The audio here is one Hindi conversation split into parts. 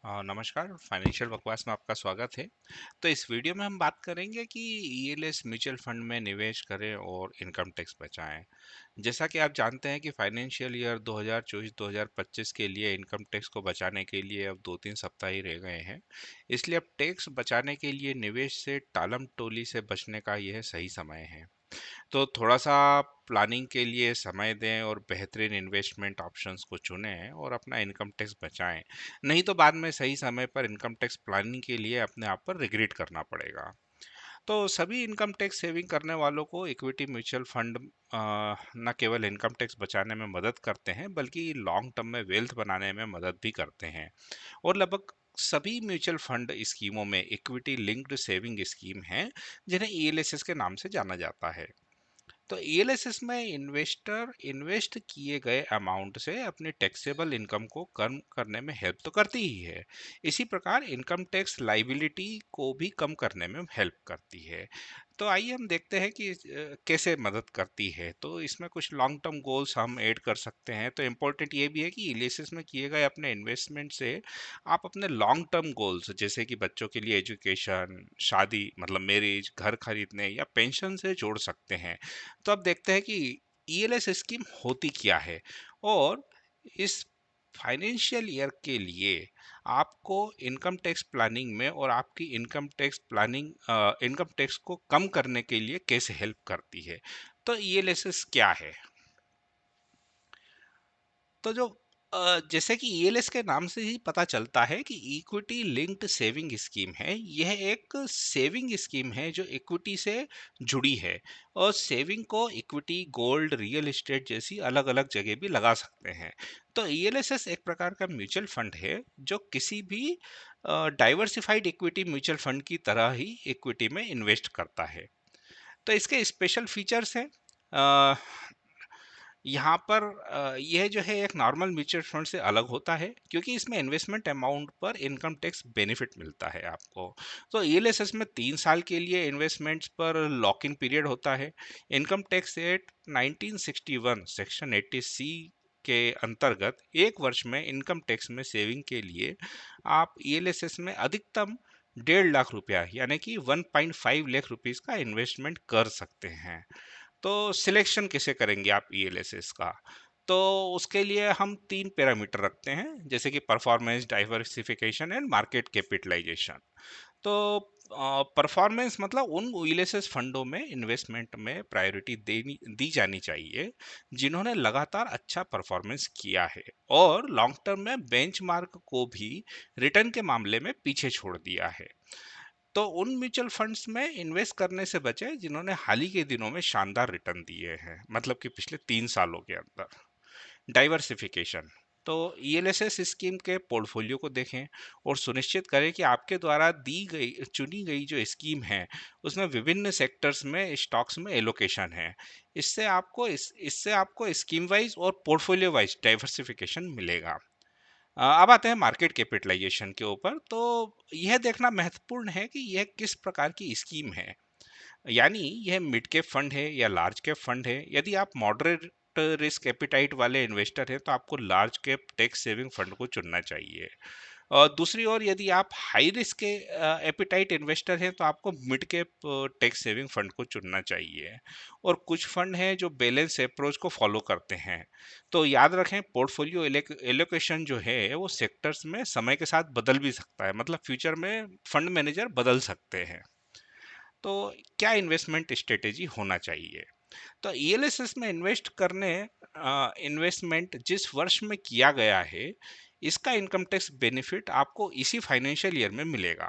नमस्कार, फाइनेंशियल बकवास में आपका स्वागत है। तो इस वीडियो में हम बात करेंगे कि ईएलएस म्यूचुअल फंड में निवेश करें और इनकम टैक्स बचाएं। जैसा कि आप जानते हैं कि फाइनेंशियल ईयर 2024-2025 के लिए इनकम टैक्स को बचाने के लिए अब 2-3 सप्ताह ही रह गए हैं। इसलिए अब टैक्स बचाने के लिए निवेश से टालम-टोली से बचने का यह सही समय है। तो थोड़ा-सा प्लानिंग के लिए समय दें और बेहतरीन इन्वेस्टमेंट ऑप्शंस को चुनें और अपना इनकम टैक्स बचाएं। नहीं तो बाद में सही समय पर इनकम टैक्स प्लानिंग के लिए अपने आप पर रिग्रेट करना पड़ेगा। तो सभी इनकम टैक्स सेविंग करने वालों को इक्विटी म्यूचुअल फंड न केवल इनकम टैक्स बचाने में मदद करते हैं बल्कि लॉन्ग टर्म में वेल्थ बनाने में मदद भी करते हैं। और लगभग सभी म्यूचुअल फंड स्कीमों में इक्विटी लिंक्ड सेविंग स्कीम हैं जिन्हें ईएलएसएस के नाम से जाना जाता है। तो ईएलएसएस में इन्वेस्टर इन्वेस्ट किए गए अमाउंट से अपनी टैक्सेबल इनकम को कम करने में हेल्प तो करती ही है। इसी प्रकार इनकम टैक्स लाइबिलिटी को भी कम करने में हेल्प करती है। तो आइए हम देखते हैं कि कैसे मदद करती है। तो इसमें कुछ लॉन्ग टर्म गोल्स हम ऐड कर सकते हैं। तो इम्पोर्टेंट ये भी है कि ईएलएसएस में किए गए अपने इन्वेस्टमेंट से आप अपने लॉन्ग टर्म गोल्स जैसे कि बच्चों के लिए एजुकेशन, शादी मतलब मैरिज, घर खरीदने या पेंशन से जोड़ सकते हैं। तो अब देखते हैं कि ईएलएस स्कीम होती क्या है और इस फाइनेंशियल ईयर के लिए आपको इनकम टैक्स प्लानिंग में और आपकी इनकम टैक्स को कम करने के लिए कैसे हेल्प करती है। तो ईएलएस क्या है? तो जैसे कि ईएलएस के नाम से ही पता चलता है कि इक्विटी लिंक्ड सेविंग स्कीम है। यह एक सेविंग स्कीम है जो इक्विटी से जुड़ी है और सेविंग को इक्विटी, गोल्ड, रियल एस्टेट जैसी अलग-अलग जगह भी लगा सकते हैं। तो ईएलएसएस एक प्रकार का म्यूचुअल फंड है जो किसी भी डाइवर्सिफाइड इक्विटी म्यूचुअल फंड की तरह ही इक्विटी में इन्वेस्ट करता है। तो इसके स्पेशल फीचर्स हैं। अ, यहाँ पर यह जो है एक नॉर्मल म्यूचुअल फंड से अलग होता है क्योंकि इसमें इन्वेस्टमेंट अमाउंट पर इनकम टैक्स बेनिफिट मिलता है आपको। तो ईएलएसएस में 3 साल के लिए इन्वेस्टमेंट्स पर लॉक इन पीरियड होता है। इनकम टैक्स एक्ट 1961 सेक्शन 80 सी के अंतर्गत 1 वर्ष में इनकम टैक्स में सेविंग के लिए आप ईएलएसएस में अधिकतम 1.5 लाख रुपया यानी कि 1.5 लाख रुपीस का इन्वेस्टमेंट कर सकते हैं। तो सिलेक्शन कैसे करेंगे आप ईएलएसएस का? तो उसके लिए हम 3 पैरामीटर रखते हैं जैसे कि performance, diversification and market capitalisation. तो परफॉर्मेंस मतलब उन ईएलएसएस फंडों में इन्वेस्टमेंट में प्रायोरिटी देनी दी जानी चाहिए जिन्होंने लगातार अच्छा परफॉर्मेंस किया है और लॉन्ग टर्म में बेंचमार्क को भी रिटर्न के मामले में पीछे छोड़ दिया है। तो उन म्यूचुअल फंड्स में इन्वेस्ट करने से बचें जिन्होंने हाल ही के दिनों में शानदार रिटर्न दिए हैं मतलब कि पिछले 3 सालों के अंदर। डाइवर्सिफिकेशन, तो ईएलएसएस स्कीम के पोर्टफोलियो को देखें और सुनिश्चित करें कि आपके द्वारा दी गई चुनी गई जो स्कीम है उसमें विभिन्न सेक्टर्स में स्टॉक्स में एलोकेशन है। इससे आपको स्कीम वाइज और पोर्टफोलियो वाइज डाइवर्सिफिकेशन मिलेगा। अब आते हैं मार्केट कैपिटलाइजेशन के ऊपर। तो यह देखना महत्वपूर्ण है कि यह किस प्रकार की स्कीम है, यानी यह मिड कैप फंड है या लार्ज कैप फंड है। यदि आप मॉडरेट रिस्क एपिटाइट वाले इन्वेस्टर हैं तो आपको large cap tax saving fund को चुनना चाहिए। और दूसरी ओर यदि आप हाई रिस्क के एपिटाइट इन्वेस्टर हैं तो आपको mid cap tax saving fund को चुनना चाहिए। और कुछ फंड हैं जो बैलेंस अप्रोच को फॉलो करते हैं। तो याद रखें पोर्टफोलियो एलोकेशन जो है वो सेक्टर्स में समय के साथ बदल भी सकता है, मतलब फ्यूचर में फंड मैनेजर बदल सकते हैं। तो क्या इन्वेस्टमेंट स्ट्रेटेजी होना चाहिए? तो ईएलएसएस में इन्वेस्टमेंट जिस वर्ष में किया गया है इसका इनकम टैक्स बेनिफिट आपको इसी फाइनेंशियल ईयर में मिलेगा।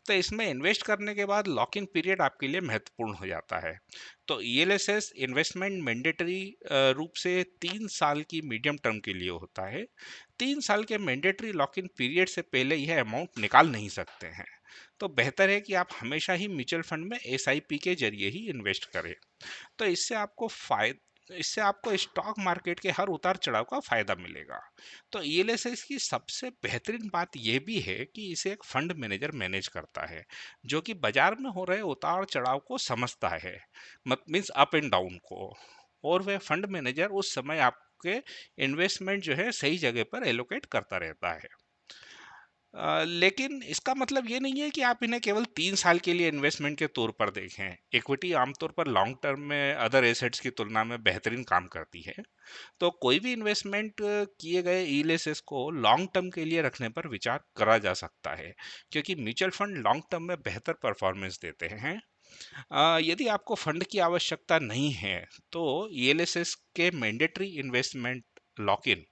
तो इसमें इन्वेस्ट करने के बाद लॉक इन पीरियड आपके लिए महत्वपूर्ण हो जाता है। तो ईएलएसएस इन्वेस्टमेंट मैंडेटरी रूप से 3 साल की मीडियम टर्म के लिए होता है। 3 साल के मैंडेटरी लॉक इन पीरियड से पहले यह अमाउंट निकाल नहीं सकते हैं। तो बेहतर है कि आप हमेशा ही म्यूचुअल फंड में एसआईपी के जरिए ही इन्वेस्ट करें। तो इससे आपको स्टॉक मार्केट के हर उतार चढ़ाव का फायदा मिलेगा। तो ईएलएसएस की सबसे बेहतरीन बात यह भी है कि इसे एक फंड मैनेजर मैनेज करता है जो कि बाजार में हो रहे उतार चढ़ाव को समझता है, मत मीन्स अप एंड डाउन को। और वह फंड मैनेजर उस समय आपके इन्वेस्टमेंट जो है सही जगह पर एलोकेट करता रहता है। लेकिन इसका मतलब ये नहीं है कि आप इन्हें केवल 3 साल के लिए इन्वेस्टमेंट के तौर पर देखें। इक्विटी आमतौर पर लॉन्ग टर्म में अदर एसेट्स की तुलना में बेहतरीन काम करती है। तो कोई भी इन्वेस्टमेंट किए गए ईएलएसएस को लॉन्ग टर्म के लिए रखने पर विचार करा जा सकता है, क्योंकि म्यूचुअल फंड लॉन्ग टर्म में बेहतर परफॉर्मेंस देते हैं। यदि आपको फंड की आवश्यकता नहीं है तो ईएलएसएस के मैंडेटरी इन्वेस्टमेंट लॉक इन,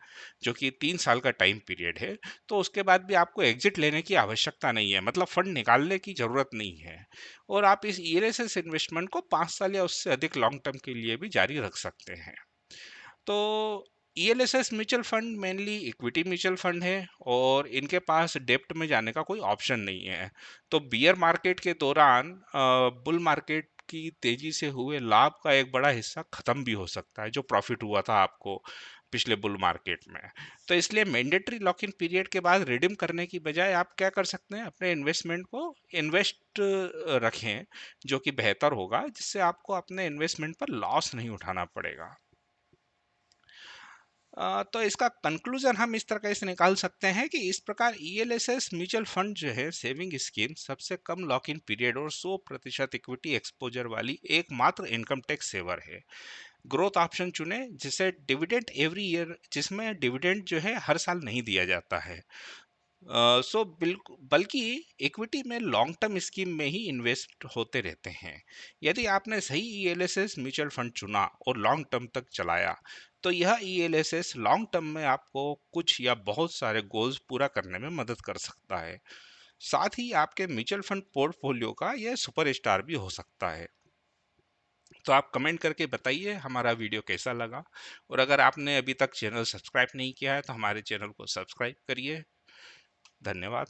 जो कि 3 साल का टाइम पीरियड है, तो उसके बाद भी आपको एग्जिट लेने की आवश्यकता नहीं है, मतलब फंड निकालने की जरूरत नहीं है। और आप इस ईएलएसएस इन्वेस्टमेंट को 5 साल या उससे अधिक लॉन्ग टर्म के लिए भी जारी रख सकते हैं। तो ELSS mutual fund mainly equity mutual fund है और इनके पास डेप्ट में जाने का कोई ऑप्शन नहीं है। तो बियर मार्केट के दौरान बुल मार्केट की तेजी से हुए लाभ का एक बड़ा हिस्सा खत्म भी हो सकता है, जो प्रॉफिट हुआ था आपको पिछले बुल मार्केट में। तो इसलिए मैंडेटरी लॉक इन पीरियड के बाद रिडीम करने की बजाय आप क्या कर सकते हैं, अपने इन्वेस्टमेंट को इन्वेस्ट रखें, जो कि बेहतर होगा, जिससे आपको अपने इन्वेस्टमेंट पर लॉस नहीं उठाना पड़ेगा। तो इसका कंक्लूजन हम इस तरह से निकाल सकते हैं कि इस प्रकार ईएलएसएस म्यूचुअल फंड जो है सेविंग स्कीम सबसे कम लॉक इन पीरियड और 100% इक्विटी एक्सपोजर वाली एकमात्र इनकम टैक्स सेवर है। ग्रोथ ऑप्शन चुने जिसे डिविडेंड एवरी ईयर, जिसमें डिविडेंड जो है हर साल नहीं दिया जाता है। सो बिल्कुल, बल्कि इक्विटी में लॉन्ग टर्म स्कीम में ही इन्वेस्ट होते रहते हैं। यदि आपने सही ईएलएसएस म्यूचुअल फंड चुना और लॉन्ग टर्म तक चलाया, तो यह ईएलएसएस लॉन्ग टर्म में आपको कुछ या बहुत सारे गोल्स पूरा करने में मदद कर सकता है। साथ ही आपके म्यूचुअल फंड पोर्टफोलियो का यह सुपरस्टार भी हो सकता है। तो आप कमेंट करके बताइए हमारा वीडियो कैसा लगा, और अगर आपने अभी तक चैनल सब्सक्राइब नहीं किया है तो हमारे चैनल को सब्सक्राइब करिए। धन्यवाद।